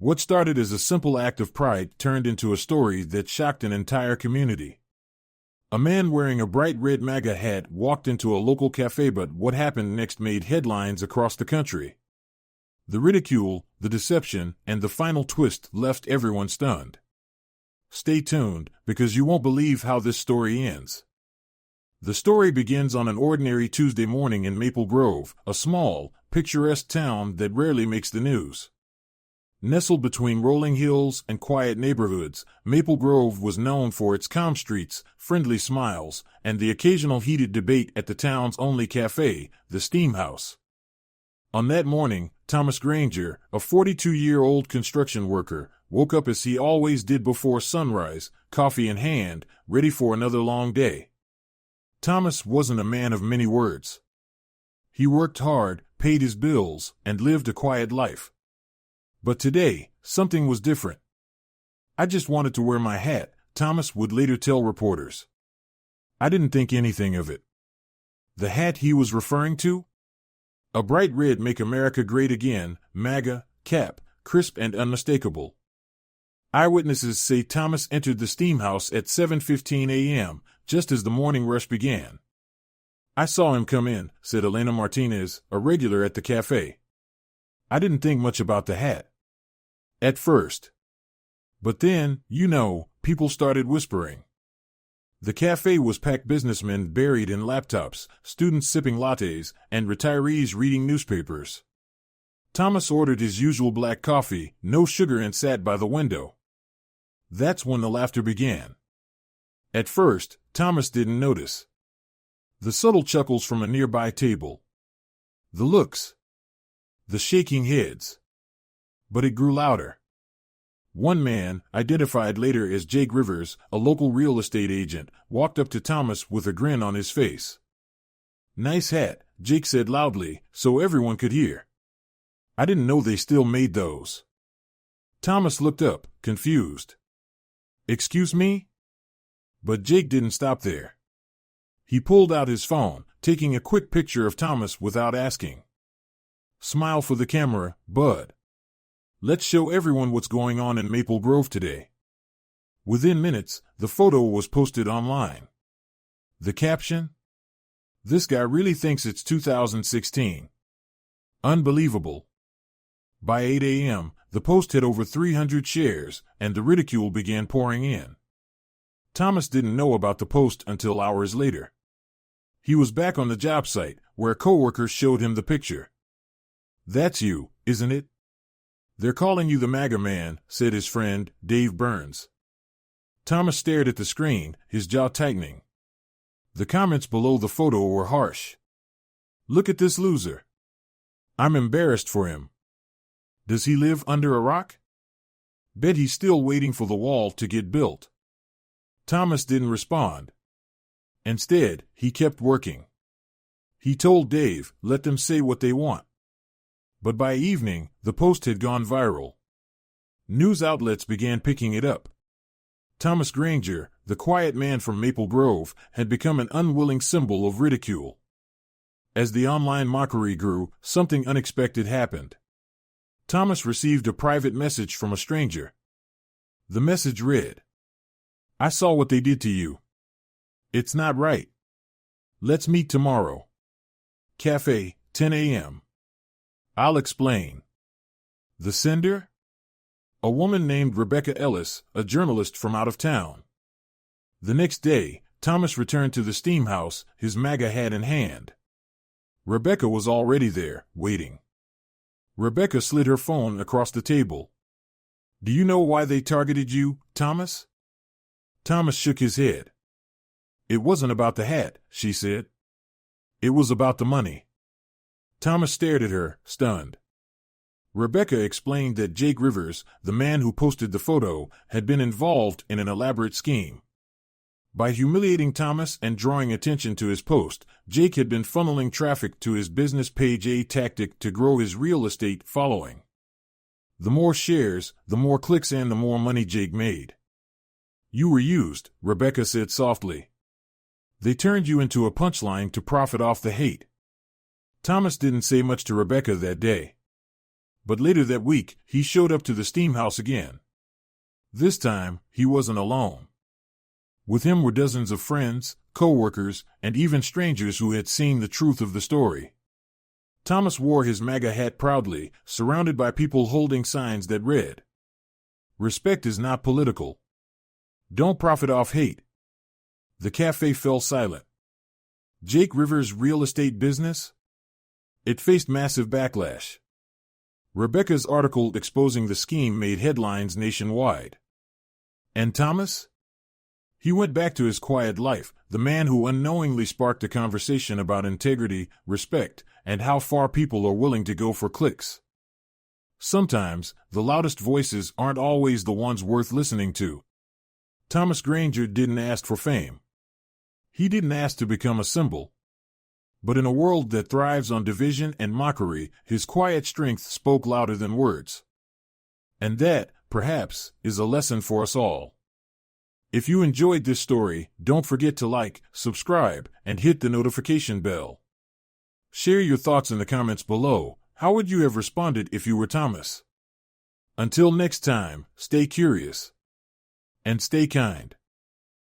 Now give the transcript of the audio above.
What started as a simple act of pride turned into a story that shocked an entire community. A man wearing a bright red MAGA hat walked into a local cafe, but what happened next made headlines across the country. The ridicule, the deception, and the final twist left everyone stunned. Stay tuned, because you won't believe how this story ends. The story begins on an ordinary Tuesday morning in Maple Grove, a small, picturesque town that rarely makes the news. Nestled between rolling hills and quiet neighborhoods, Maple Grove was known for its calm streets, friendly smiles, and the occasional heated debate at the town's only cafe, the Steam House. On that morning, Thomas Granger, a 42-year-old construction worker, woke up as he always did before sunrise, coffee in hand, ready for another long day. Thomas wasn't a man of many words. He worked hard, paid his bills, and lived a quiet life. But today, something was different. "I just wanted to wear my hat," Thomas would later tell reporters. "I didn't think anything of it." The hat he was referring to? A bright red Make America Great Again, MAGA, cap, crisp and unmistakable. Eyewitnesses say Thomas entered the Steam House at 7:15 a.m., just as the morning rush began. "I saw him come in," said Elena Martinez, a regular at the cafe. "I didn't think much about the hat at first. But then, people started whispering." The cafe was packed, businessmen buried in laptops, students sipping lattes, and retirees reading newspapers. Thomas ordered his usual black coffee, no sugar, and sat by the window. That's when the laughter began. At first, Thomas didn't notice the subtle chuckles from a nearby table, the looks, the shaking heads. But it grew louder. One man, identified later as Jake Rivers, a local real estate agent, walked up to Thomas with a grin on his face. "Nice hat," Jake said loudly, so everyone could hear. "I didn't know they still made those." Thomas looked up, confused. "Excuse me?" But Jake didn't stop there. He pulled out his phone, taking a quick picture of Thomas without asking. "Smile for the camera, bud. Let's show everyone what's going on in Maple Grove today." Within minutes, the photo was posted online. The caption? "This guy really thinks it's 2016. Unbelievable." By 8 a.m., the post had over 300 shares, and the ridicule began pouring in. Thomas didn't know about the post until hours later. He was back on the job site, where coworkers showed him the picture. "That's you, isn't it? They're calling you the MAGA man," said his friend, Dave Burns. Thomas stared at the screen, his jaw tightening. The comments below the photo were harsh. "Look at this loser. I'm embarrassed for him. Does he live under a rock? Bet he's still waiting for the wall to get built." Thomas didn't respond. Instead, he kept working. He told Dave, "Let them say what they want." But by evening, the post had gone viral. News outlets began picking it up. Thomas Granger, the quiet man from Maple Grove, had become an unwilling symbol of ridicule. As the online mockery grew, something unexpected happened. Thomas received a private message from a stranger. The message read, "I saw what they did to you. It's not right. Let's meet tomorrow. Cafe, 10 a.m. I'll explain." The sender? A woman named Rebecca Ellis, a journalist from out of town. The next day, Thomas returned to the Steam House, his MAGA hat in hand. Rebecca was already there, waiting. Rebecca slid her phone across the table. "Do you know why they targeted you, Thomas?" Thomas shook his head. "It wasn't about the hat," she said. "It was about the money." Thomas stared at her, stunned. Rebecca explained that Jake Rivers, the man who posted the photo, had been involved in an elaborate scheme. By humiliating Thomas and drawing attention to his post, Jake had been funneling traffic to his business page, a tactic to grow his real estate following. The more shares, the more clicks, and the more money Jake made. "You were used," Rebecca said softly. "They turned you into a punchline to profit off the hate." Thomas didn't say much to Rebecca that day. But later that week, he showed up to the steam house again. This time, he wasn't alone. With him were dozens of friends, co-workers, and even strangers who had seen the truth of the story. Thomas wore his MAGA hat proudly, surrounded by people holding signs that read, "Respect is not political. Don't profit off hate." The cafe fell silent. Jake Rivers' real estate business? It faced massive backlash. Rebecca's article exposing the scheme made headlines nationwide. And Thomas? He went back to his quiet life, the man who unknowingly sparked a conversation about integrity, respect, and how far people are willing to go for clicks. Sometimes, the loudest voices aren't always the ones worth listening to. Thomas Granger didn't ask for fame. He didn't ask to become a symbol. But in a world that thrives on division and mockery, his quiet strength spoke louder than words. And that, perhaps, is a lesson for us all. If you enjoyed this story, don't forget to like, subscribe, and hit the notification bell. Share your thoughts in the comments below. How would you have responded if you were Thomas? Until next time, stay curious and stay kind.